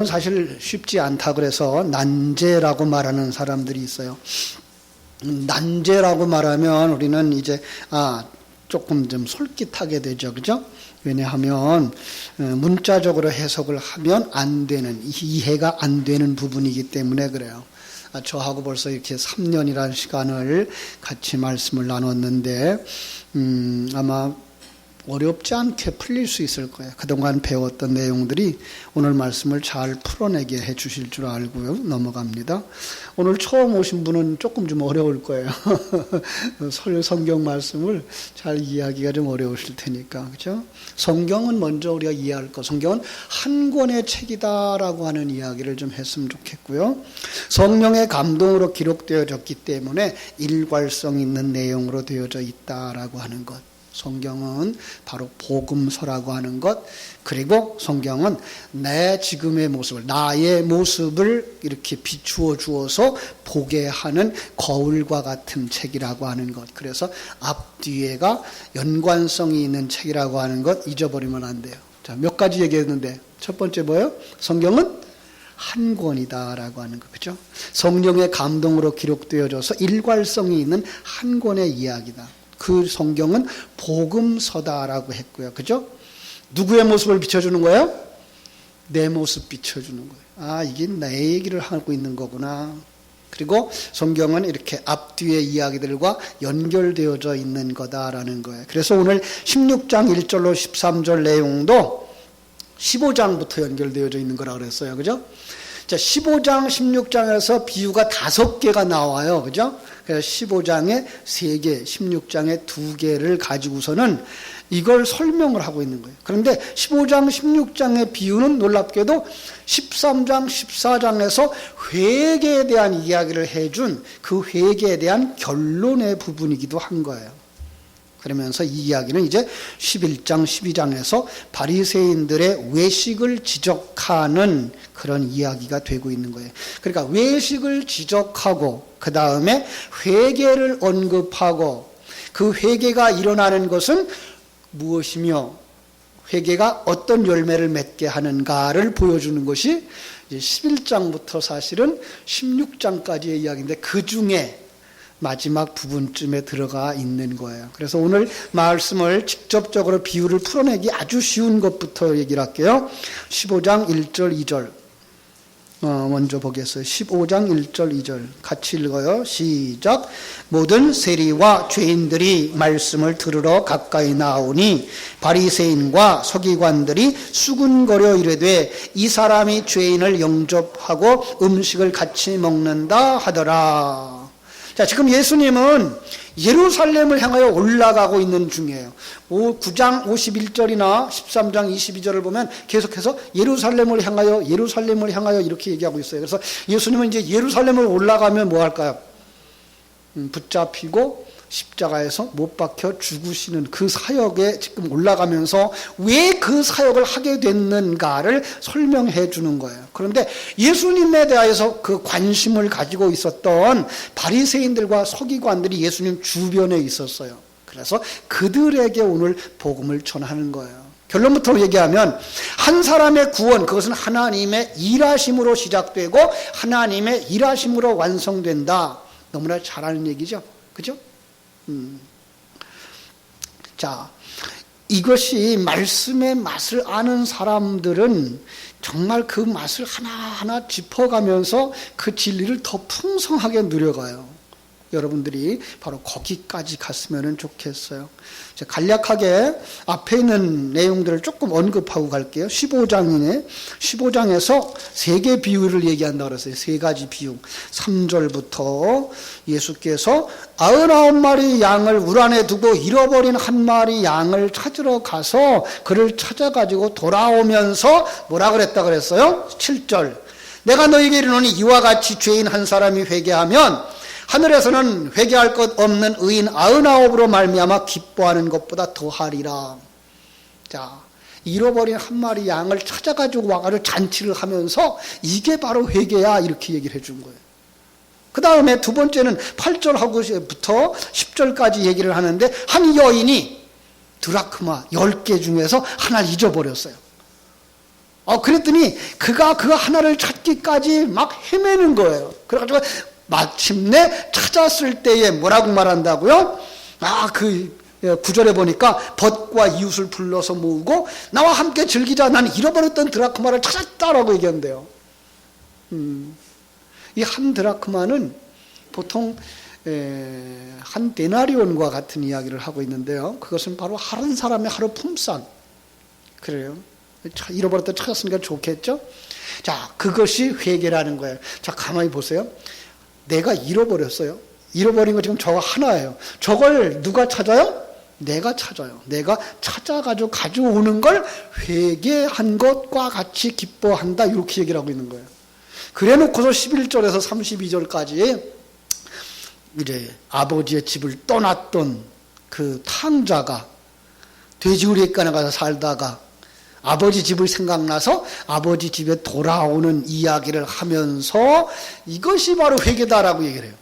사실 쉽지 않다 그래서 난제라고 말하는 사람들이 있어요. 난제라고 말하면 우리는 이제 조금 좀 솔깃하게 되죠, 그죠? 왜냐하면 문자적으로 해석을 하면 안 되는, 이해가 안 되는 부분이기 때문에 그래요. 저하고 벌써 이렇게 3년이라는 시간을 같이 말씀을 나눴는데 아마 어렵지 않게 풀릴 수 있을 거예요. 그동안 배웠던 내용들이 오늘 말씀을 잘 풀어내게 해 주실 줄 알고요. 넘어갑니다. 오늘 처음 오신 분은 조금 좀 어려울 거예요. 성경 말씀을 잘 이해하기가 좀 어려우실 테니까. 그죠? 성경은 먼저 우리가 이해할 거. 성경은 한 권의 책이다라고 하는 이야기를 좀 했으면 좋겠고요. 성령의 감동으로 기록되어졌기 때문에 일괄성 있는 내용으로 되어져 있다라고 하는 것. 성경은 바로 복음서라고 하는 것, 그리고 성경은 내 지금의 모습을, 나의 모습을 이렇게 비추어 주어서 보게 하는 거울과 같은 책이라고 하는 것. 그래서 앞뒤에가 연관성이 있는 책이라고 하는 것 잊어버리면 안 돼요. 자, 몇 가지 얘기했는데 첫 번째 뭐예요? 성경은 한 권이다라고 하는 것, 그죠? 성령의 감동으로 기록되어져서 일괄성이 있는 한 권의 이야기다. 그 성경은 복음서다라고 했고요. 그죠? 누구의 모습을 비춰주는 거예요? 내 모습 비춰주는 거예요. 이게 내 얘기를 하고 있는 거구나. 그리고 성경은 이렇게 앞뒤의 이야기들과 연결되어져 있는 거다라는 거예요. 그래서 오늘 16장 1절로 13절 내용도 15장부터 연결되어져 있는 거라고 그랬어요. 그죠? 자, 15장, 16장에서 비유가 5개가 나와요. 그죠? 그래서 15장에 3개, 16장에 2개를 가지고서는 이걸 설명을 하고 있는 거예요. 그런데 15장, 16장의 비유는 놀랍게도 13장, 14장에서 회개에 대한 이야기를 해준 그 회개에 대한 결론의 부분이기도 한 거예요. 그러면서 이 이야기는 이제 11장, 12장에서 바리새인들의 외식을 지적하는 그런 이야기가 되고 있는 거예요. 그러니까 외식을 지적하고 그 다음에 회개를 언급하고 그 회개가 일어나는 것은 무엇이며 회개가 어떤 열매를 맺게 하는가를 보여주는 것이 이제 11장부터 사실은 16장까지의 이야기인데 그 중에 마지막 부분쯤에 들어가 있는 거예요. 그래서 오늘 말씀을 직접적으로 비유를 풀어내기 아주 쉬운 것부터 얘기를 할게요. 15장 1절 2절 먼저 보겠어요. 15장 1절 2절 같이 읽어요. 시작. 모든 세리와 죄인들이 말씀을 들으러 가까이 나오니 바리새인과 서기관들이 수군거려 이르되 이 사람이 죄인을 영접하고 음식을 같이 먹는다 하더라. 자, 지금 예수님은 예루살렘을 향하여 올라가고 있는 중이에요. 9장 51절이나 13장 22절을 보면 계속해서 예루살렘을 향하여 이렇게 얘기하고 있어요. 그래서 예수님은 이제 예루살렘을 올라가면 뭐 할까요? 붙잡히고 십자가에서 못 박혀 죽으시는 그 사역에 지금 올라가면서 왜 그 사역을 하게 됐는가를 설명해 주는 거예요. 그런데 예수님에 대해서 그 관심을 가지고 있었던 바리새인들과 서기관들이 예수님 주변에 있었어요. 그래서 그들에게 오늘 복음을 전하는 거예요. 결론부터 얘기하면 한 사람의 구원, 그것은 하나님의 일하심으로 시작되고 하나님의 일하심으로 완성된다. 너무나 잘 아는 얘기죠. 그죠? 자, 이것이 말씀의 맛을 아는 사람들은 정말 그 맛을 하나하나 짚어가면서 그 진리를 더 풍성하게 누려가요. 여러분들이 바로 거기까지 갔으면 좋겠어요. 간략하게 앞에 있는 내용들을 조금 언급하고 갈게요. 15장에서 3개 비유를 얘기한다고 그랬어요. 3가지 비유. 3절부터 예수께서 99마리 양을 울 안에 두고 잃어버린 한 마리 양을 찾으러 가서 그를 찾아가지고 돌아오면서 뭐라 그랬다 그랬어요? 7절. 내가 너에게 이르노니 이와 같이 죄인 한 사람이 회개하면 하늘에서는 회개할 것 없는 의인 99으로 말미암아 기뻐하는 것보다 더하리라. 자, 잃어버린 한 마리 양을 찾아가지고 와가지고 잔치를 하면서 이게 바로 회개야 이렇게 얘기를 해준 거예요. 그 다음에 두 번째는 8절하고부터 10절까지 얘기를 하는데 한 여인이 드라크마 10개 중에서 하나를 잊어버렸어요. 그랬더니 그가 그 하나를 찾기까지 막 헤매는 거예요. 그래가지고 마침내 찾았을 때에 뭐라고 말한다고요? 그 9절에 보니까 벗과 이웃을 불러서 모으고 나와 함께 즐기자. 나는 잃어버렸던 드라크마를 찾았다라고 얘기한대요. 이 한 드라크마는 보통 한 데나리온과 같은 이야기를 하고 있는데요. 그것은 바로 한 사람의 하루 품삯. 그래요. 잃어버렸다 찾았으니까 좋겠죠? 자, 그것이 회개라는 거예요. 자, 가만히 보세요. 내가 잃어버렸어요. 잃어버린 거 지금 저거 하나예요. 저걸 누가 찾아요? 내가 찾아요. 내가 찾아가지고 가져오는 걸 회개한 것과 같이 기뻐한다. 이렇게 얘기를 하고 있는 거예요. 그래 놓고서 11절에서 32절까지 이제 아버지의 집을 떠났던 그 탕자가 돼지우리간에 가서 살다가 아버지 집을 생각나서 아버지 집에 돌아오는 이야기를 하면서 이것이 바로 회개다라고 얘기를 해요.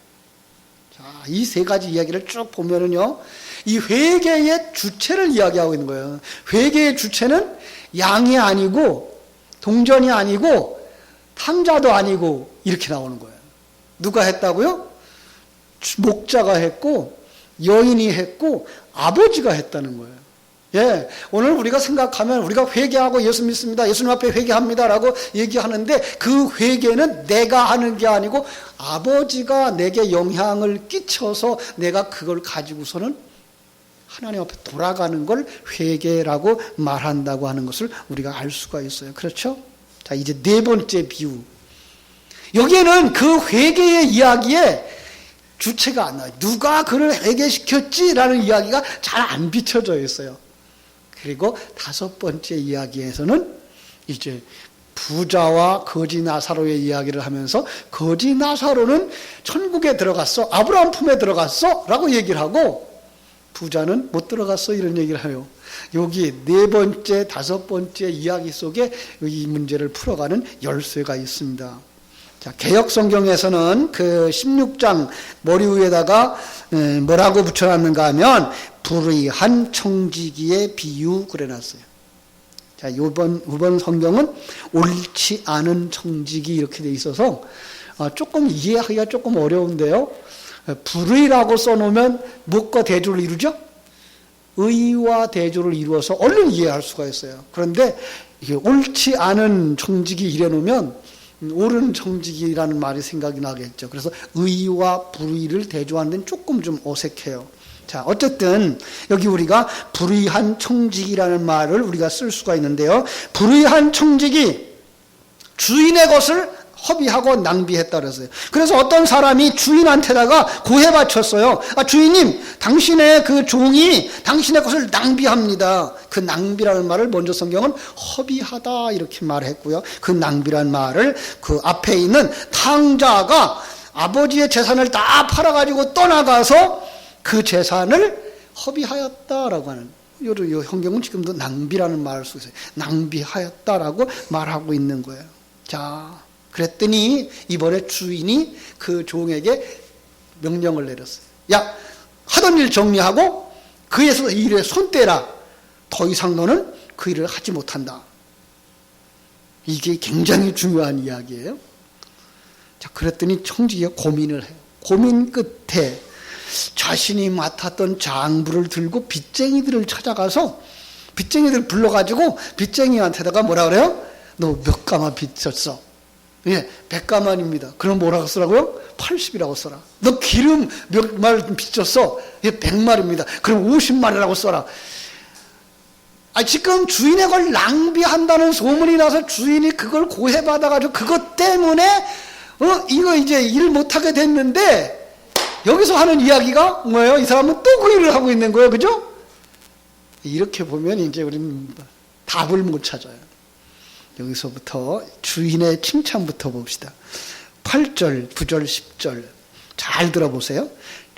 자, 이 세 가지 이야기를 쭉 보면은요, 이 회개의 주체를 이야기하고 있는 거예요. 회개의 주체는 양이 아니고 동전이 아니고 탕자도 아니고 이렇게 나오는 거예요. 누가 했다고요? 목자가 했고 여인이 했고 아버지가 했다는 거예요. 예, 오늘 우리가 생각하면 우리가 회개하고 예수 믿습니다. 예수님 앞에 회개합니다라고 얘기하는데 그 회개는 내가 하는 게 아니고 아버지가 내게 영향을 끼쳐서 내가 그걸 가지고서는 하나님 앞에 돌아가는 걸 회개라고 말한다고 하는 것을 우리가 알 수가 있어요. 그렇죠? 자, 이제 네 번째 비유. 여기에는 그 회개의 이야기에 주체가 안 나와요. 누가 그를 회개시켰지라는 이야기가 잘 안 비춰져 있어요. 그리고 다섯 번째 이야기에서는 이제 부자와 거지 나사로의 이야기를 하면서 거지 나사로는 천국에 들어갔어. 아브라함 품에 들어갔어. 라고 얘기를 하고 부자는 못 들어갔어. 이런 얘기를 해요. 여기 네 번째, 다섯 번째 이야기 속에 이 문제를 풀어가는 열쇠가 있습니다. 자, 개역 성경에서는 그 16장 머리 위에다가 뭐라고 붙여놨는가 하면 불의한 청지기의 비유 그려놨어요. 자, 이번 성경은 옳지 않은 청지기 이렇게 돼 있어서 조금 이해하기가 조금 어려운데요. 불의라고 써놓으면 무엇과 대조를 이루죠? 의와 대조를 이루어서 얼른 이해할 수가 있어요. 그런데 이게 옳지 않은 청지기 이래놓으면 옳은 청지기라는 말이 생각이 나겠죠. 그래서 의와 불의를 대조하는 데는 조금 좀 어색해요. 자, 어쨌든 여기 우리가 불의한 청지기라는 말을 우리가 쓸 수가 있는데요. 불의한 청지기, 주인의 것을 허비하고 낭비했다 그랬어요. 그래서 어떤 사람이 주인한테다가 고해 바쳤어요. 주인님, 당신의 그 종이 당신의 것을 낭비합니다. 그 낭비라는 말을 먼저 성경은 허비하다 이렇게 말했고요. 그 낭비라는 말을 그 앞에 있는 탕자가 아버지의 재산을 다 팔아가지고 떠나가서 그 재산을 허비하였다라고 하는, 이 성경은 지금도 낭비라는 말을 쓰고 있어요. 낭비하였다라고 말하고 있는 거예요. 자, 그랬더니 이번에 주인이 그 종에게 명령을 내렸어요. 야, 하던 일 정리하고 그 일에 손 떼라. 더 이상 너는 그 일을 하지 못한다. 이게 굉장히 중요한 이야기예요. 자, 그랬더니 청지기가 고민을 해요. 고민 끝에 자신이 맡았던 장부를 들고 빚쟁이들을 찾아가서 빚쟁이들 불러가지고 빚쟁이한테다가 뭐라 그래요? 너 몇 가마 빚졌어? 예, 100가만입니다. 그럼 뭐라고 쓰라고요? 80이라고 써라. 너 기름 몇 말 빚졌어? 예, 100말입니다. 그럼 50말이라고 써라. 지금 주인의 걸 낭비한다는 소문이 나서 주인이 그걸 고해받아가지고 그것 때문에 이거 이제 일 못하게 됐는데 여기서 하는 이야기가 뭐예요? 이 사람은 또 그 일을 하고 있는 거예요. 그죠? 이렇게 보면 이제 우리는 답을 못 찾아요. 여기서부터 주인의 칭찬부터 봅시다. 8절, 9절, 10절 잘 들어보세요.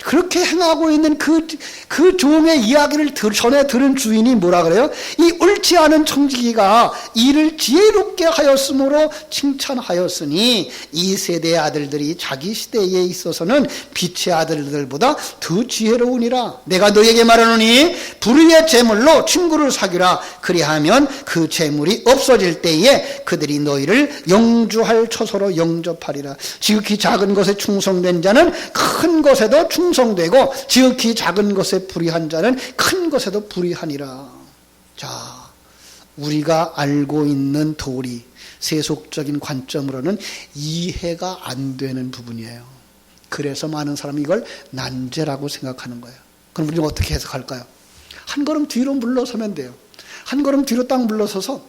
그렇게 행하고 있는 그 종의 이야기를 전에 들은 주인이 뭐라 그래요? 이 옳지 않은 청지기가 이를 지혜롭게 하였으므로 칭찬하였으니 이 세대의 아들들이 자기 시대에 있어서는 빛의 아들들보다 더 지혜로우니라. 내가 너에게 말하노니 불의의 재물로 친구를 사귀라. 그리하면 그 재물이 없어질 때에 그들이 너희를 영주할 처소로 영접하리라. 지극히 작은 것에 충성된 자는 큰 것에도 충성되고 지극히 작은 것에 불의한 자는 큰 것에도 불의하니라. 자, 우리가 알고 있는 도리, 세속적인 관점으로는 이해가 안 되는 부분이에요. 그래서 많은 사람이 이걸 난제라고 생각하는 거예요. 그럼 우리는 어떻게 해석할까요? 한 걸음 뒤로 물러서면 돼요. 한 걸음 뒤로 딱 물러서서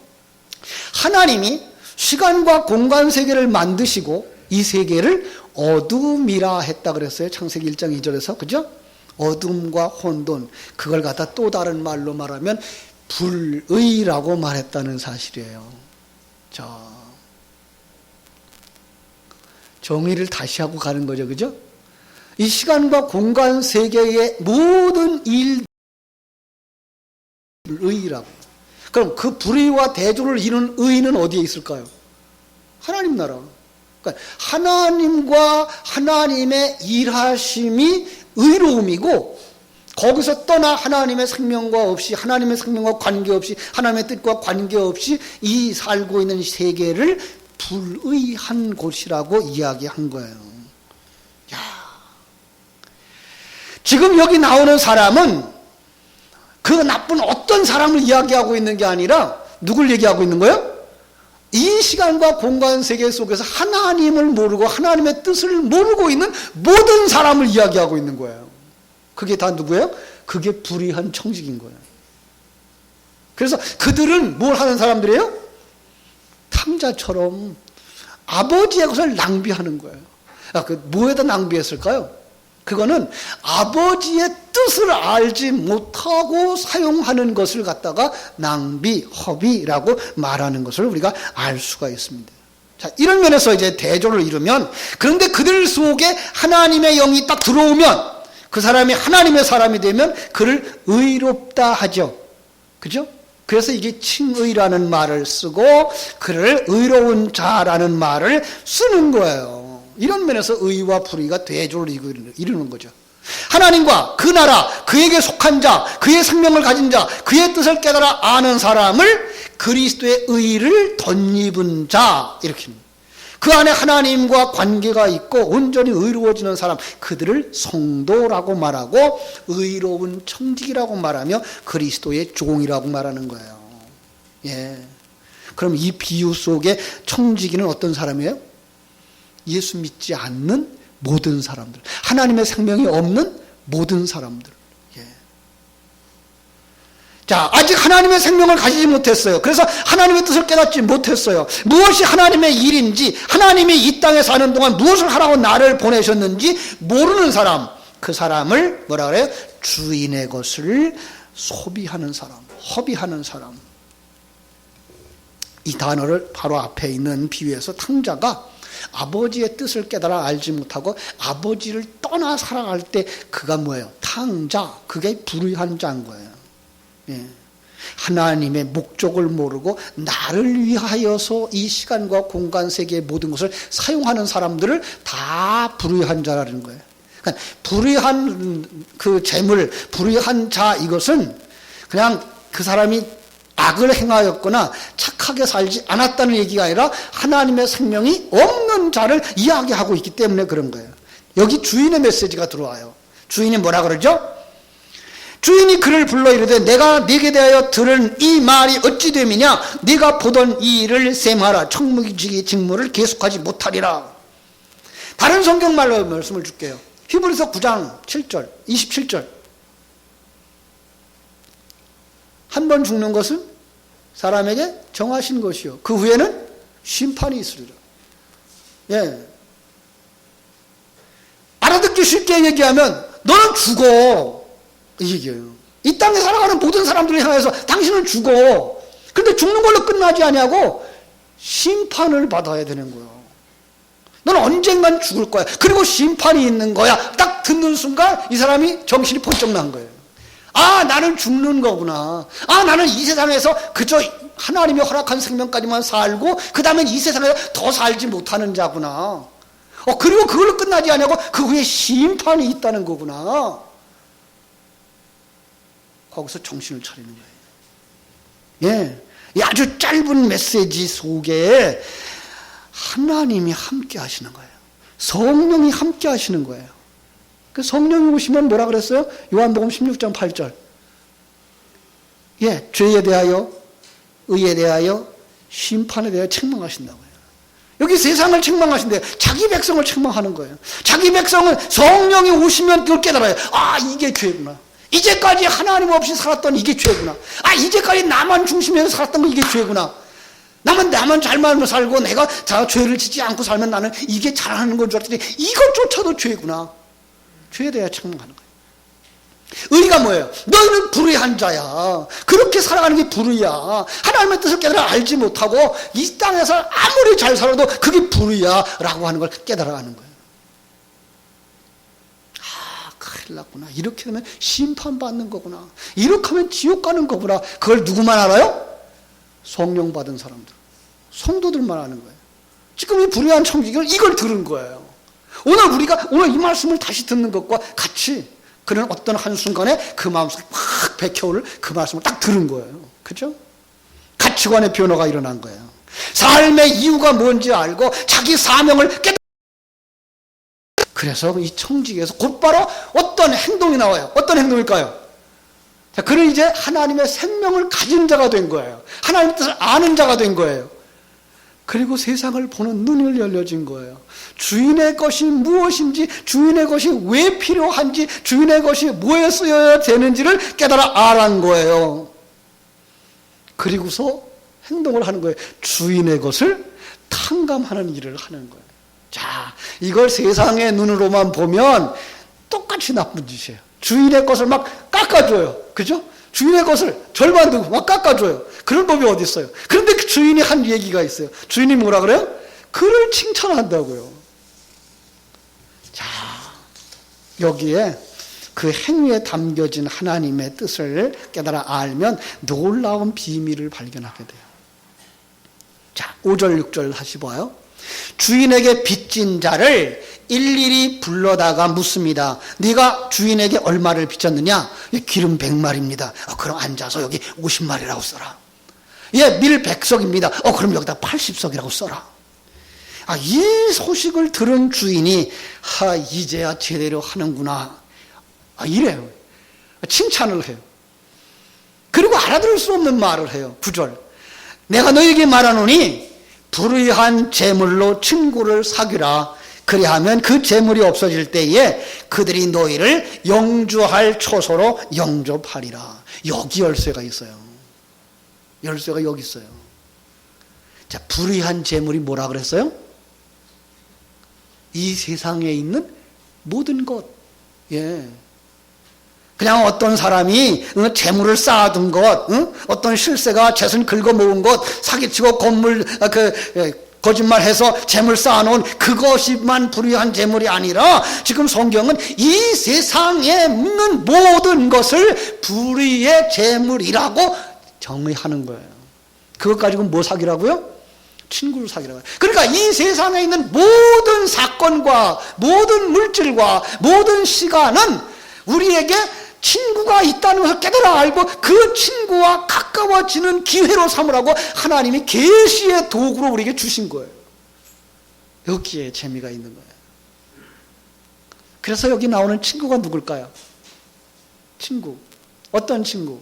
하나님이 시간과 공간 세계를 만드시고 이 세계를 어둠이라 했다 그랬어요. 창세기 1장 2절에서. 그죠? 어둠과 혼돈, 그걸 갖다 또 다른 말로 말하면 불의라고 말했다는 사실이에요. 자, 정의를 다시 하고 가는 거죠. 그죠? 이 시간과 공간 세계의 모든 일 의라고. 그럼 그 불의와 대조를 이루는 의는 어디에 있을까요? 하나님 나라. 그러니까 하나님과 하나님의 일하심이 의로움이고, 거기서 떠나 하나님의 생명과 없이, 하나님의 생명과 관계없이, 하나님의 뜻과 관계없이 이 살고 있는 세계를 불의한 곳이라고 이야기한 거예요. 야, 지금 여기 나오는 사람은 그 나쁜 어떤 사람을 이야기하고 있는 게 아니라 누굴 얘기하고 있는 거예요? 이 시간과 공간 세계 속에서 하나님을 모르고 하나님의 뜻을 모르고 있는 모든 사람을 이야기하고 있는 거예요. 그게 다 누구예요? 그게 불의한 청직인 거예요. 그래서 그들은 뭘 하는 사람들이에요? 탕자처럼 아버지의 것을 낭비하는 거예요. 뭐에다 낭비했을까요? 그거는 아버지의 뜻을 알지 못하고 사용하는 것을 갖다가 낭비, 허비라고 말하는 것을 우리가 알 수가 있습니다. 자, 이런 면에서 이제 대조를 이루면, 그런데 그들 속에 하나님의 영이 딱 들어오면, 그 사람이 하나님의 사람이 되면 그를 의롭다 하죠. 그죠? 그래서 이게 칭의라는 말을 쓰고 그를 의로운 자라는 말을 쓰는 거예요. 이런 면에서 의와 불의가 대조를 이루는 거죠. 하나님과 그 나라, 그에게 속한 자, 그의 생명을 가진 자, 그의 뜻을 깨달아 아는 사람을 그리스도의 의를 덧입은 자, 이렇게. 그 안에 하나님과 관계가 있고 온전히 의로워지는 사람, 그들을 성도라고 말하고 의로운 청직이라고 말하며 그리스도의 종이라고 말하는 거예요. 예. 그럼 이 비유 속에 청지기는 어떤 사람이에요? 예수 믿지 않는 모든 사람들, 하나님의 생명이 없는 모든 사람들. 예. 자, 아직 하나님의 생명을 가지지 못했어요. 그래서 하나님의 뜻을 깨닫지 못했어요. 무엇이 하나님의 일인지, 하나님이 이 땅에 사는 동안 무엇을 하라고 나를 보내셨는지 모르는 사람, 그 사람을 뭐라 그래요? 주인의 것을 소비하는 사람, 허비하는 사람. 이 단어를 바로 앞에 있는 비유에서 탕자가 아버지의 뜻을 깨달아 알지 못하고 아버지를 떠나 살아갈 때 그가 뭐예요? 탕자, 그게 불의한 자인 거예요. 예. 하나님의 목적을 모르고 나를 위하여서 이 시간과 공간 세계의 모든 것을 사용하는 사람들을 다 불의한 자라는 거예요. 그러니까 불의한 그 재물, 불의한 자, 이것은 그냥 그 사람이 악을 행하였거나 착하게 살지 않았다는 얘기가 아니라 하나님의 생명이 없는 자를 이야기하고 있기 때문에 그런 거예요. 여기 주인의 메시지가 들어와요. 주인이 뭐라 그러죠? 주인이 그를 불러 이르되 내가 네게 대하여 들은 이 말이 어찌 됨이냐? 네가 보던 이 일을 셈하라. 청무지기 직무를 계속하지 못하리라. 다른 성경 말로 말씀을 줄게요. 히브리서 9장 7절, 27절. 한 번 죽는 것은 사람에게 정하신 것이요, 그 후에는 심판이 있으리라. 예. 알아듣기 쉽게 얘기하면 너는 죽어, 이 얘기예요. 이 땅에 살아가는 모든 사람들을 향해서 당신은 죽어. 근데 죽는 걸로 끝나지 아니하고 심판을 받아야 되는 거예요. 너는 언젠간 죽을 거야. 그리고 심판이 있는 거야. 딱 듣는 순간 이 사람이 정신이 번쩍 난 거예요. 아, 나는 죽는 거구나. 아, 나는 이 세상에서 그저 하나님이 허락한 생명까지만 살고 그 다음엔 이 세상에서 더 살지 못하는 자구나. 그리고 그걸로 끝나지 않냐고 그 후에 심판이 있다는 거구나. 거기서 정신을 차리는 거예요. 예, 이 아주 짧은 메시지 속에 하나님이 함께 하시는 거예요. 성령이 함께 하시는 거예요. 그 성령이 오시면 뭐라 그랬어요? 요한복음 16장 8절. 예, 죄에 대하여, 의에 대하여, 심판에 대하여 책망하신다고요. 여기 세상을 책망하신대요. 자기 백성을 책망하는 거예요. 자기 백성은 성령이 오시면 그걸 깨달아요. 아, 이게 죄구나. 이제까지 하나님 없이 살았던 이게 죄구나. 아, 이제까지 나만 중심에서 살았던 거 이게 죄구나. 나만 잘만 살고 내가 다 죄를 짓지 않고 살면 나는 이게 잘하는 건 줄 알았더니 이것조차도 죄구나. 죄에 대해 책망하는 거예요. 의가 뭐예요? 너희는 불의한 자야. 그렇게 살아가는 게 불의야. 하나님의 뜻을 깨달아 알지 못하고 이 땅에서 아무리 잘 살아도 그게 불의야 라고 하는 걸 깨달아가는 거예요. 아, 큰일 났구나. 이렇게 되면 심판받는 거구나. 이렇게 하면 지옥 가는 거구나. 그걸 누구만 알아요? 성령 받은 사람들, 성도들만 아는 거예요. 지금 이 불의한 청지기를 이걸 들은 거예요. 오늘 이 말씀을 다시 듣는 것과 같이 그는 어떤 한순간에 그 마음속에 막 bek혀오를 그 말씀을 딱 들은 거예요. 그죠? 가치관의 변화가 일어난 거예요. 삶의 이유가 뭔지 알고 자기 사명을 깨달은. 그래서 이 청지기에서 곧바로 어떤 행동이 나와요. 어떤 행동일까요? 자, 그는 이제 하나님의 생명을 가진 자가 된 거예요. 하나님의 뜻을 아는 자가 된 거예요. 그리고 세상을 보는 눈이 열려진 거예요. 주인의 것이 무엇인지, 주인의 것이 왜 필요한지, 주인의 것이 뭐에 쓰여야 되는지를 깨달아 알았는 거예요. 그리고서 행동을 하는 거예요. 주인의 것을 탕감하는 일을 하는 거예요. 자, 이걸 세상의 눈으로만 보면 똑같이 나쁜 짓이에요. 주인의 것을 막 깎아줘요. 그죠? 주인의 것을 절반 두고 막 깎아줘요. 그런 법이 어디 있어요? 그런데 그 주인이 한 얘기가 있어요. 주인이 뭐라 그래요? 그를 칭찬한다고요. 자, 여기에 그 행위에 담겨진 하나님의 뜻을 깨달아 알면 놀라운 비밀을 발견하게 돼요. 자, 5절 6절 다시 봐요. 주인에게 빚진 자를 일일이 불러다가 묻습니다. 네가 주인에게 얼마를 빚졌느냐? 기름 100마리입니다. 그럼 앉아서 여기 50마리라고 써라. 밀 100석입니다. 그럼 여기다 80석이라고 써라. 이 소식을 들은 주인이 이제야 제대로 하는구나. 이래요. 칭찬을 해요. 그리고 알아들을 수 없는 말을 해요. 9절. 내가 너에게 말하노니 불의한 재물로 친구를 사귀라. 그리하면 그 재물이 없어질 때에 그들이 너희를 영주할 초소로 영접하리라. 여기 열쇠가 있어요. 열쇠가 여기 있어요. 자, 불의한 재물이 뭐라 그랬어요? 이 세상에 있는 모든 것. 그냥 어떤 사람이 재물을 쌓아둔 것, 어떤 실세가 재산 긁어모은 것, 사기치고 건물 거짓말해서 재물 쌓아놓은 그것이만 불의한 재물이 아니라 지금 성경은 이 세상에 있는 모든 것을 불의의 재물이라고 정의하는 거예요. 그것 가지고 뭐 사기라고요? 친구를 사귀라고 해요. 그러니까 이 세상에 있는 모든 사건과 모든 물질과 모든 시간은 우리에게 친구가 있다는 것을 깨달아 알고 그 친구와 가까워지는 기회로 삼으라고 하나님이 계시의 도구로 우리에게 주신 거예요. 여기에 재미가 있는 거예요. 그래서 여기 나오는 친구가 누굴까요? 친구. 어떤 친구?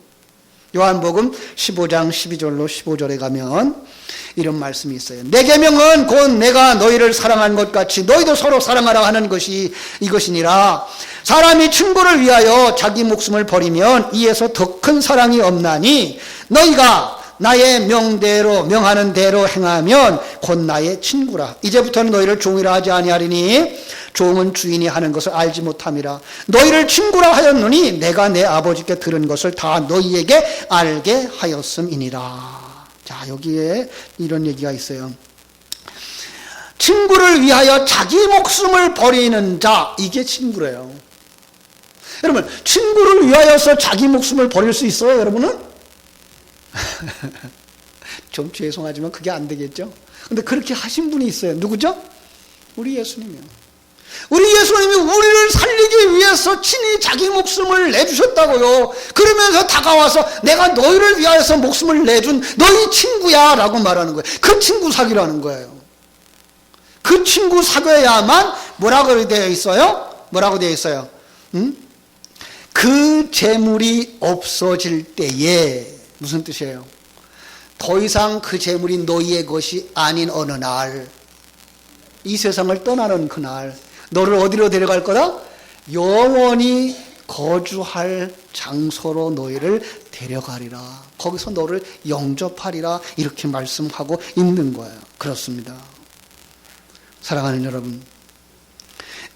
요한복음 15장 12절로 15절에 가면 이런 말씀이 있어요. 내 계명은 곧 내가 너희를 사랑한 것 같이 너희도 서로 사랑하라 하는 것이 이것이니라. 사람이 친구를 위하여 자기 목숨을 버리면 이에서 더 큰 사랑이 없나니 너희가 나의 명하는 대로 행하면 곧 나의 친구라. 이제부터는 너희를 종이라 하지 아니하리니 종은 주인이 하는 것을 알지 못함이라. 너희를 친구라 하였노니 내가 내 아버지께 들은 것을 다 너희에게 알게 하였음이니라. 자, 여기에 이런 얘기가 있어요. 친구를 위하여 자기 목숨을 버리는 자, 이게 친구래요. 여러분, 친구를 위하여서 자기 목숨을 버릴 수 있어요, 여러분은? 좀 죄송하지만 그게 안 되겠죠? 근데 그렇게 하신 분이 있어요. 누구죠? 우리 예수님이요. 우리 예수님이 우리를 살리기 위해서 친히 자기 목숨을 내주셨다고요. 그러면서 다가와서 내가 너희를 위하여서 목숨을 내준 너희 친구야 라고 말하는 거예요. 그 친구 사귀라는 거예요. 그 친구 사귀어야만 뭐라고 되어 있어요? 뭐라고 되어 있어요? 그 재물이 없어질 때에, 무슨 뜻이에요? 더 이상 그 재물이 너희의 것이 아닌 어느 날, 이 세상을 떠나는 그날, 너를 어디로 데려갈 거다? 영원히 거주할 장소로 너희를 데려가리라. 거기서 너를 영접하리라. 이렇게 말씀하고 있는 거예요. 그렇습니다. 사랑하는 여러분,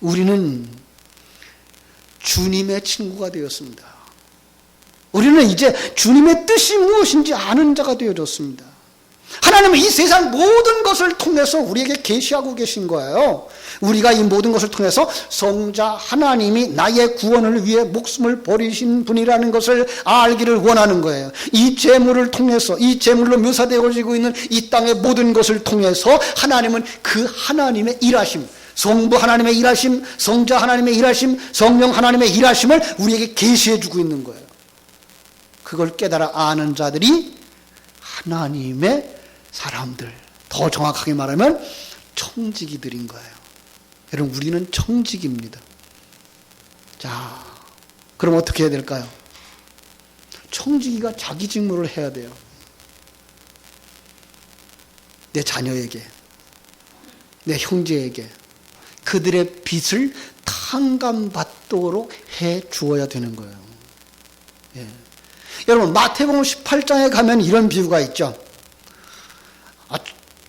우리는 주님의 친구가 되었습니다. 우리는 이제 주님의 뜻이 무엇인지 아는 자가 되어졌습니다. 하나님은 이 세상 모든 것을 통해서 우리에게 계시하고 계신 거예요. 우리가 이 모든 것을 통해서 성자 하나님이 나의 구원을 위해 목숨을 버리신 분이라는 것을 알기를 원하는 거예요. 이 재물을 통해서, 이 재물로 묘사되어지고 있는 이 땅의 모든 것을 통해서 하나님은 그 하나님의 일하심, 성부 하나님의 일하심, 성자 하나님의 일하심, 성령 하나님의 일하심을 우리에게 계시해 주고 있는 거예요. 그걸 깨달아 아는 자들이 하나님의 사람들, 더 정확하게 말하면 청지기들인 거예요. 여러분, 우리는 청지기입니다. 자, 그럼 어떻게 해야 될까요? 청지기가 자기 직무를 해야 돼요. 내 자녀에게, 내 형제에게 그들의 빚을 탕감받도록 해 주어야 되는 거예요. 예. 여러분, 마태복음 18장에 가면 이런 비유가 있죠.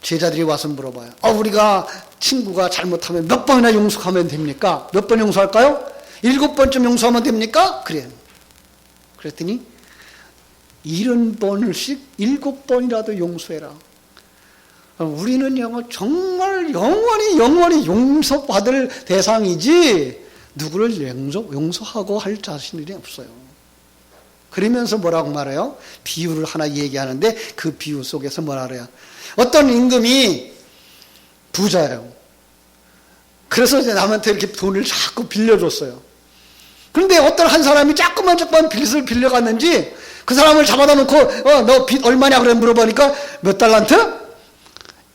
제자들이 와서 물어봐요. 우리가 친구가 잘못하면 몇 번이나 용서하면 됩니까? 몇 번 용서할까요? 7번쯤 용서하면 됩니까? 그래요. 그랬더니 70번씩 7번이라도 용서해라. 우리는 정말 영원히 용서받을 대상이지 누구를 용서하고 할 자신이 없어요. 그러면서 뭐라고 말해요? 비유를 하나 얘기하는데 그 비유 속에서 뭐라 그래요? 어떤 임금이 부자예요. 그래서 이제 남한테 이렇게 돈을 자꾸 빌려줬어요. 그런데 어떤 한 사람이 자꾸만 빚을 빌려갔는지 그 사람을 잡아다 놓고 너 빚 얼마냐 그래 물어보니까 몇 달란트?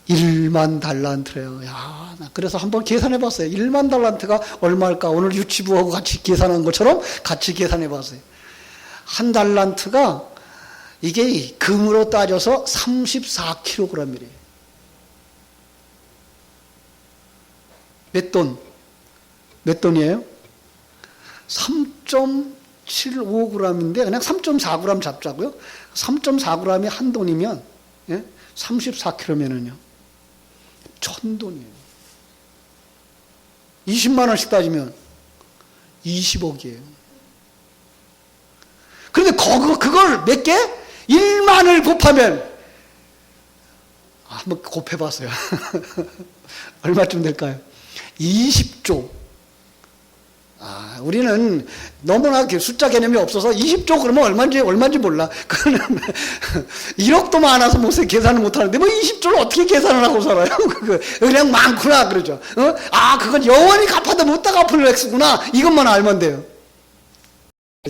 1만 달란트래요. 야, 나 그래서 한번 계산해 봤어요. 1만 달란트가 얼마일까? 오늘 유치부하고 같이 계산한 것처럼 같이 계산해 봤어요. 한 달란트가 이게 금으로 따져서 34kg이래요. 몇 돈? 몇 돈이에요? 3.75g인데 그냥 3.4g 잡자고요. 3.4g이 한 돈이면 34kg면은요. 1000돈이에요. 20만 원씩 따지면 20억이에요. 그런데 그걸 몇 개? 1만을 곱하면 한번 곱해봤어요. 얼마쯤 될까요? 20조. 우리는 너무나 숫자 개념이 없어서 20조 그러면 얼마인지 몰라. 그거는 1억도 많아서 못해 계산을 못하는데 뭐 20조를 어떻게 계산을 하고 살아요? 그냥 많구나 그러죠. 그건 영원히 갚아도 못 다 갚을 액수구나. 이것만 알면 돼요.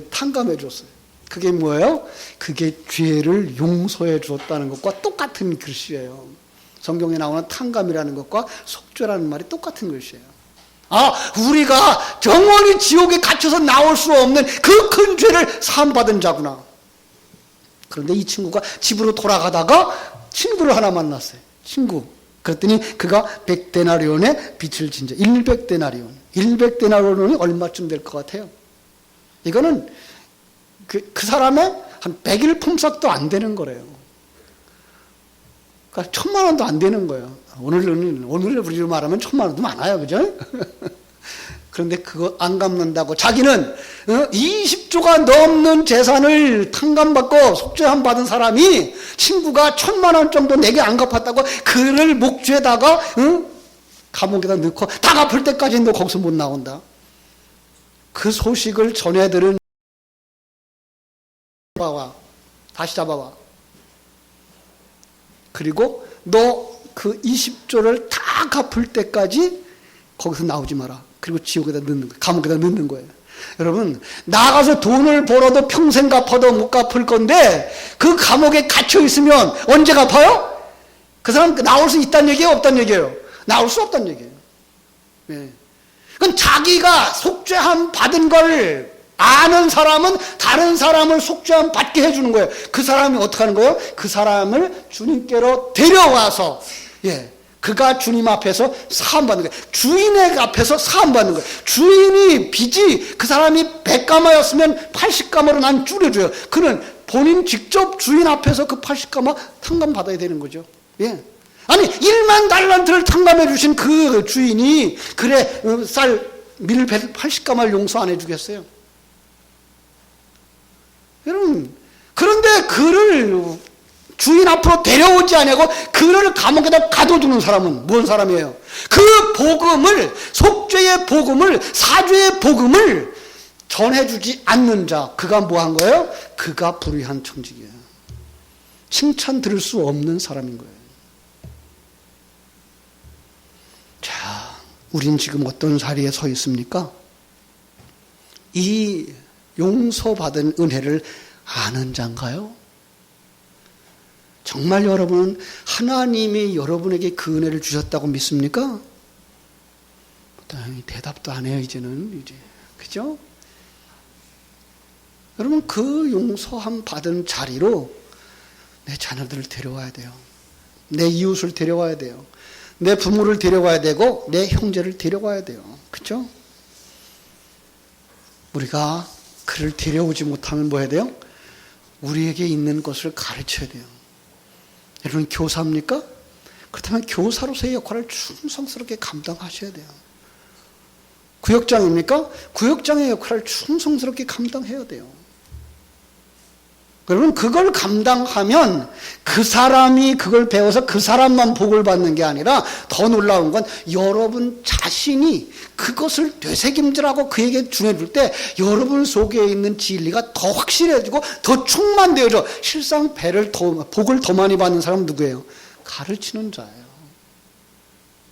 탕감해 줬어요. 그게 뭐예요? 그게 죄를 용서해 주었다는 것과 똑같은 글씨예요. 성경에 나오는 탕감이라는 것과 속죄라는 말이 똑같은 글씨예요. 우리가 영원히 지옥에 갇혀서 나올 수 없는 그 큰 죄를 사함받은 자구나. 그런데 이 친구가 집으로 돌아가다가 친구를 하나 만났어요. 친구. 그랬더니 그가 100데나리온의 빚을 진자. 100데나리온. 100데나리온이 얼마쯤 될 것 같아요? 이거는 그 사람의 한 100일 품삯도 안 되는 거래요. 그러니까 1000만 원도 안 되는 거예요. 오늘 우리로 말하면 1000만 원도 많아요. 그죠? 그런데 그거 안 갚는다고 자기는 20조가 넘는 재산을 탕감받고 속죄함 받은 사람이 친구가 1000만 원 정도 내게 안 갚았다고 그를 목죄다가 감옥에다 넣고 다 갚을 때까지 너 거기서 못 나온다. 그 소식을 전해들은 다시 잡아와. 그리고 너 그 20조를 다 갚을 때까지 거기서 나오지 마라. 그리고 지옥에다 넣는 거예요. 감옥에다 넣는 거예요. 여러분, 나가서 돈을 벌어도 평생 갚아도 못 갚을 건데 그 감옥에 갇혀 있으면 언제 갚아요? 그 사람 나올 수 있다는 얘기예요? 없다는 얘기예요? 나올 수 없다는 얘기예요. 네. 그건 자기가 속죄함 받은 걸 아는 사람은 다른 사람을 속죄함 받게 해주는 거예요. 그 사람이 어떻게 하는 거예요? 그 사람을 주님께로 데려와서, 그가 주님 앞에서 사함받는 거예요. 주인의 앞에서 사함받는 거예요. 주인이 빚이 그 사람이 100가마였으면 80가마로 난 줄여줘요. 그는 본인 직접 주인 앞에서 그 80가마 탕감받아야 되는 거죠. 아니 1만 달란트를 탕감해 주신 그 주인이 그래 밀 80가마를 용서 안 해주겠어요? 여러분, 그런데 그를 주인 앞으로 데려오지 아니하고 그를 감옥에다 가둬두는 사람은 뭔 사람이에요? 그 복음을, 속죄의 복음을, 사죄의 복음을 전해주지 않는 자, 그가 뭐 한 거예요? 그가 불의한 청직이에요. 칭찬 들을 수 없는 사람인 거예요. 자, 우린 지금 어떤 자리에 서 있습니까? 이 용서받은 은혜를 아는 자인가요? 정말 여러분은 하나님이 여러분에게 그 은혜를 주셨다고 믿습니까? 대답도 안 해요, 이제는. 그죠? 여러분, 그 용서함 받은 자리로 내 자녀들을 데려와야 돼요. 내 이웃을 데려와야 돼요. 내 부모를 데려와야 되고, 내 형제를 데려와야 돼요. 그죠? 우리가 그를 데려오지 못하면 뭐 해야 돼요? 우리에게 있는 것을 가르쳐야 돼요. 여러분, 교사입니까? 그렇다면 교사로서의 역할을 충성스럽게 감당하셔야 돼요. 구역장입니까? 구역장의 역할을 충성스럽게 감당해야 돼요. 여러분, 그걸 감당하면 그 사람이 그걸 배워서 그 사람만 복을 받는 게 아니라 더 놀라운 건 여러분 자신이 그것을 되새김질하고 그에게 전해줄 때 여러분 속에 있는 진리가 더 확실해지고 더 충만되어져. 실상 복을 더 많이 받는 사람은 누구예요? 가르치는 자예요.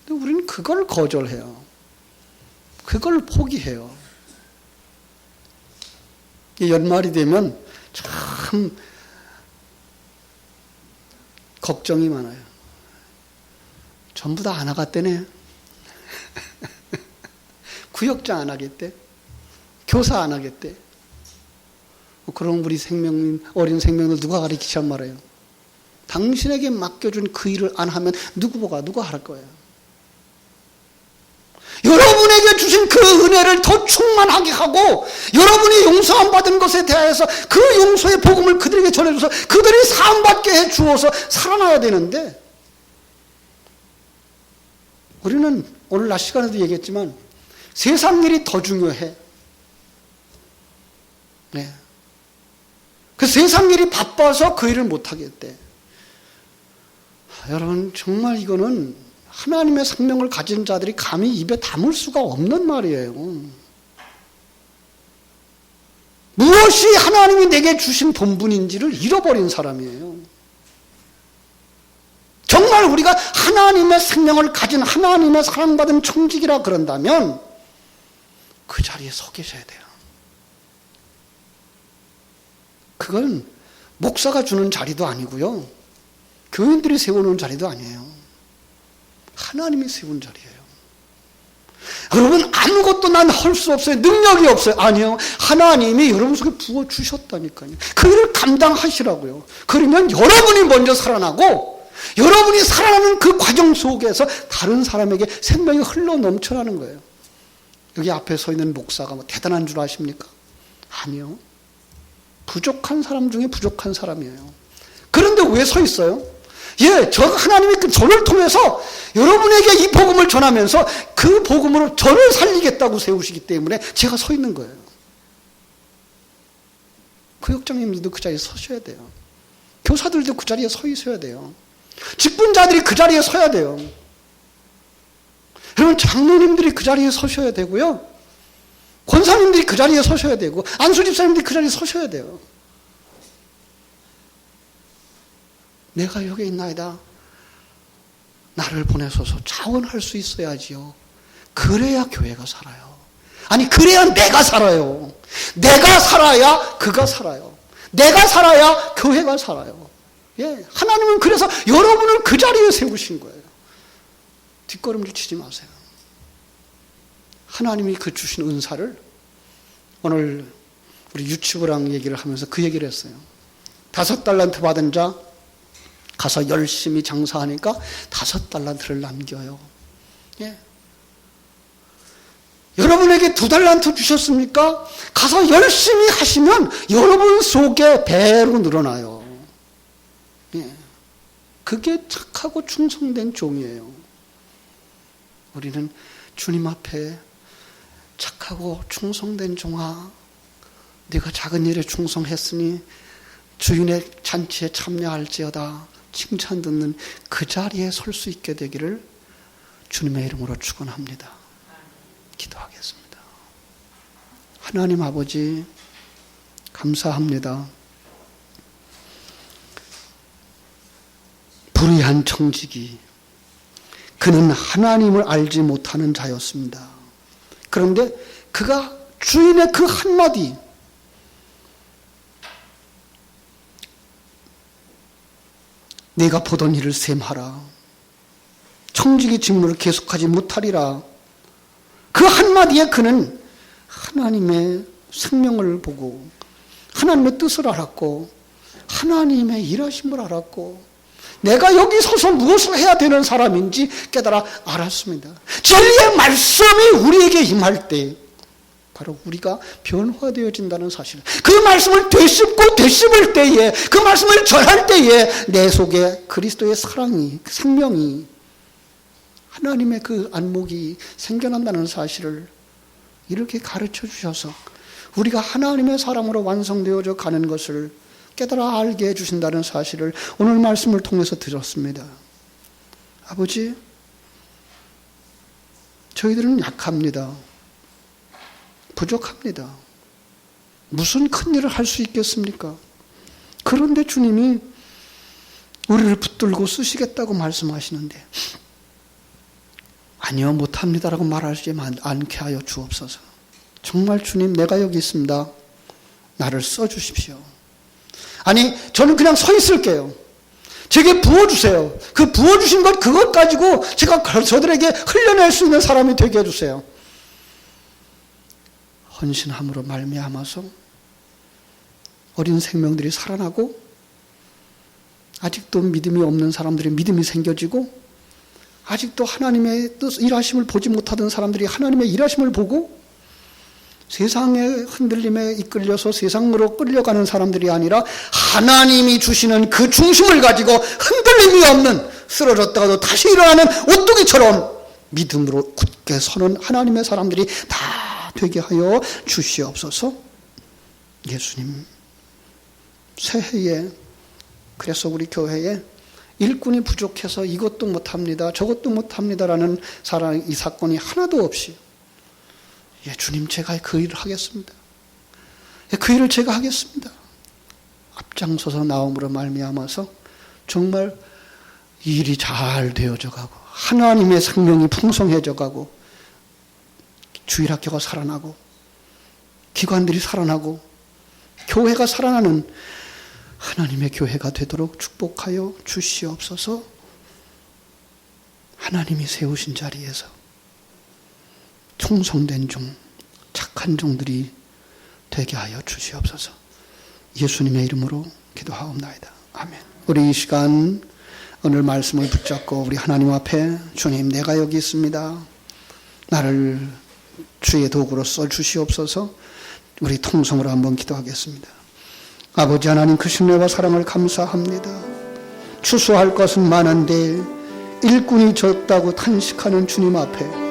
근데 우리는 그걸 거절해요. 그걸 포기해요. 연말이 되면 참 걱정이 많아요. 전부 다 안 하겠다네. 구역장 안 하겠대. 교사 안 하겠대. 그럼 우리 어린 생명들 누가 가르치란 말이에요. 당신에게 맡겨준 그 일을 안 하면 누가 할 거예요. 여러분에게 주신 그 은혜를 더 충만하게 하고 여러분이 용서함 받은 것에 대해서 그 용서의 복음을 그들에게 전해줘서 그들이 사함받게 해주어서 살아나야 되는데 우리는 오늘 낮 시간에도 얘기했지만 세상 일이 더 중요해. 그 세상 일이 바빠서 그 일을 못하겠대. 여러분, 정말 이거는 하나님의 생명을 가진 자들이 감히 입에 담을 수가 없는 말이에요. 무엇이 하나님이 내게 주신 본분인지를 잃어버린 사람이에요. 정말 우리가 하나님의 생명을 가진 하나님의 사랑받은 청직이라 그런다면 그 자리에 서 계셔야 돼요. 그건 목사가 주는 자리도 아니고요. 교인들이 세우는 자리도 아니에요. 하나님이 세운 자리예요. 여러분, 아무것도 난 할 수 없어요. 능력이 없어요. 아니요. 하나님이 여러분 속에 부어주셨다니까요. 그 일을 감당하시라고요. 그러면 여러분이 먼저 살아나고 여러분이 살아나는 그 과정 속에서 다른 사람에게 생명이 흘러 넘쳐나는 거예요. 여기 앞에 서 있는 목사가 뭐 대단한 줄 아십니까? 아니요. 부족한 사람 중에 부족한 사람이에요. 그런데 왜 서 있어요? 하나님이 저를 통해서 여러분에게 이 복음을 전하면서 그 복음으로 저를 살리겠다고 세우시기 때문에 제가 서 있는 거예요. 구역장님들도 그 자리에 서셔야 돼요. 교사들도 그 자리에 서 있어야 돼요. 직분자들이 그 자리에 서야 돼요. 여러분, 장로님들이 그 자리에 서셔야 되고요. 권사님들이 그 자리에 서셔야 되고, 안수집사님들이 그 자리에 서셔야 돼요. 내가 여기 있나이다. 나를 보내소서 자원할 수 있어야지요. 그래야 교회가 살아요. 아니, 그래야 내가 살아요. 내가 살아야 그가 살아요. 내가 살아야 교회가 살아요. 예, 하나님은 그래서 여러분을 그 자리에 세우신 거예요. 뒷걸음질 치지 마세요. 하나님이 그 주신 은사를, 오늘 우리 유치부랑 얘기를 하면서 그 얘기를 했어요. 5달란트 받은 자 가서 열심히 장사하니까 5달란트를 남겨요. 예. 여러분에게 2달란트 주셨습니까? 가서 열심히 하시면 여러분 속에 배로 늘어나요. 예. 그게 착하고 충성된 종이에요. 우리는 주님 앞에 착하고 충성된 종아, 네가 작은 일에 충성했으니 주인의 잔치에 참여할지어다 칭찬 듣는 그 자리에 설 수 있게 되기를 주님의 이름으로 축원합니다. 기도하겠습니다. 하나님 아버지, 감사합니다. 불의한 청지기, 그는 하나님을 알지 못하는 자였습니다. 그런데 그가 주인의 그 한마디, 내가 보던 일을 셈하라, 청지기 직무를 계속하지 못하리라, 그 한마디에 그는 하나님의 생명을 보고 하나님의 뜻을 알았고 하나님의 일하심을 알았고 내가 여기 서서 무엇을 해야 되는 사람인지 깨달아 알았습니다. 진리의 말씀이 우리에게 임할 때 바로 우리가 변화되어진다는 사실, 그 말씀을 되씹을 때에, 그 말씀을 전할 때에 내 속에 그리스도의 사랑이, 생명이, 하나님의 그 안목이 생겨난다는 사실을 이렇게 가르쳐 주셔서 우리가 하나님의 사람으로 완성되어져 가는 것을 깨달아 알게 해주신다는 사실을 오늘 말씀을 통해서 들었습니다. 아버지, 저희들은 약합니다. 부족합니다. 무슨 큰 일을 할 수 있겠습니까? 그런데 주님이 우리를 붙들고 쓰시겠다고 말씀하시는데, 아니요, 못합니다라고 말하지 않게 하여 주옵소서. 정말 주님, 내가 여기 있습니다. 나를 써주십시오. 아니, 저는 그냥 서 있을게요. 제게 부어주세요. 그 부어주신 것, 그것 가지고 제가 저들에게 흘려낼 수 있는 사람이 되게 해주세요. 헌신함으로 말미암아서 어린 생명들이 살아나고, 아직도 믿음이 없는 사람들이 믿음이 생겨지고, 아직도 하나님의 뜻, 일하심을 보지 못하던 사람들이 하나님의 일하심을 보고, 세상의 흔들림에 이끌려서 세상으로 끌려가는 사람들이 아니라 하나님이 주시는 그 중심을 가지고 흔들림이 없는, 쓰러졌다가도 다시 일어나는 오뚜기처럼 믿음으로 굳게 서는 하나님의 사람들이 다 되게 하여 주시옵소서. 예수님, 새해에, 그래서 우리 교회에 일꾼이 부족해서 이것도 못합니다, 저것도 못합니다라는 이 사건이 하나도 없이, 예, 주님, 제가 그 일을 하겠습니다. 예, 그 일을 제가 하겠습니다. 앞장서서 나옴으로 말미암아서 정말 일이 잘 되어져 가고, 하나님의 생명이 풍성해져 가고, 주일학교가 살아나고, 기관들이 살아나고, 교회가 살아나는 하나님의 교회가 되도록 축복하여 주시옵소서. 하나님이 세우신 자리에서 충성된 종, 착한 종들이 되게 하여 주시옵소서. 예수님의 이름으로 기도하옵나이다. 아멘. 우리 이 시간 오늘 말씀을 붙잡고 우리 하나님 앞에, 주님, 내가 여기 있습니다. 나를 주의 도구로 써주시옵소서. 우리 통성으로 한번 기도하겠습니다. 아버지 하나님, 그 신뢰와 사랑을 감사합니다. 추수할 것은 많은데 일꾼이 적다고 탄식하는 주님 앞에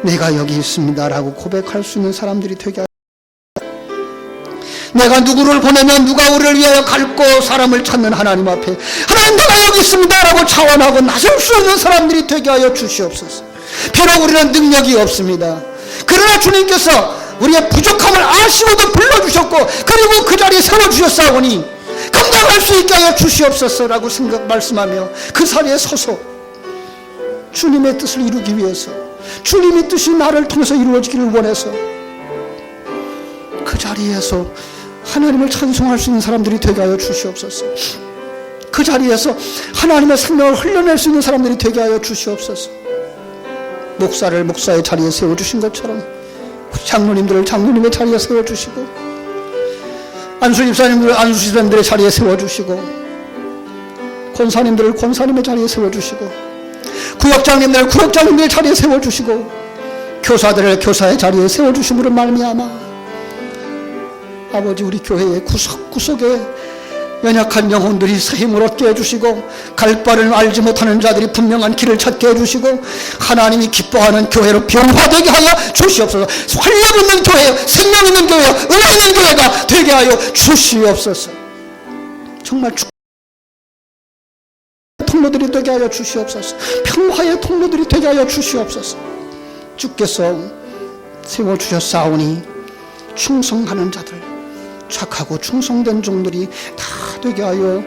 내가 여기 있습니다라고 고백할 수 있는 사람들이 되게 하옵소서. 내가 누구를 보내면 누가 우리를 위하여 갈고 사람을 찾는 하나님 앞에, 하나님, 내가 여기 있습니다라고 자원하고 나설 수 없는 사람들이 되게 하여 주시옵소서. 비록 우리는 능력이 없습니다. 그러나 주님께서 우리의 부족함을 아시고도 불러주셨고 그리고 그 자리에 세워주셨사오니 감당할 수 있게 하여 주시옵소서라고 말씀하며 그 자리에 서서 주님의 뜻을 이루기 위해서, 주님의 뜻이 나를 통해서 이루어지기를 원해서 그 자리에서 하나님을 찬송할 수 있는 사람들이 되게 하여 주시옵소서. 그 자리에서 하나님의 생명을 흘려낼 수 있는 사람들이 되게 하여 주시옵소서. 목사를 목사의 자리에 세워주신 것처럼 장로님들을 장로님의 자리에 세워주시고, 안수집사님들을 안수집사님들의 자리에 세워주시고, 권사님들을 권사님의 자리에 세워주시고, 구역장님들을 구역장님들의 자리에 세워주시고, 교사들을 교사의 자리에 세워주심으로 말미암아 아버지, 우리 교회의 구석구석에 연약한 영혼들이 새 힘을 얻게 해주시고, 갈 바를 알지 못하는 자들이 분명한 길을 찾게 해주시고, 하나님이 기뻐하는 교회로 변화되게 하여 주시옵소서. 활력 있는 교회, 생명 있는 교회, 은혜 있는 교회가 되게 하여 주시옵소서. 정말 통로들이 되게 하여 주시옵소서. 평화의 통로들이 되게 하여 주시옵소서. 주께서 세워주셨사오니 충성하는 자들, 착하고 충성된 종들이 다 되게 하여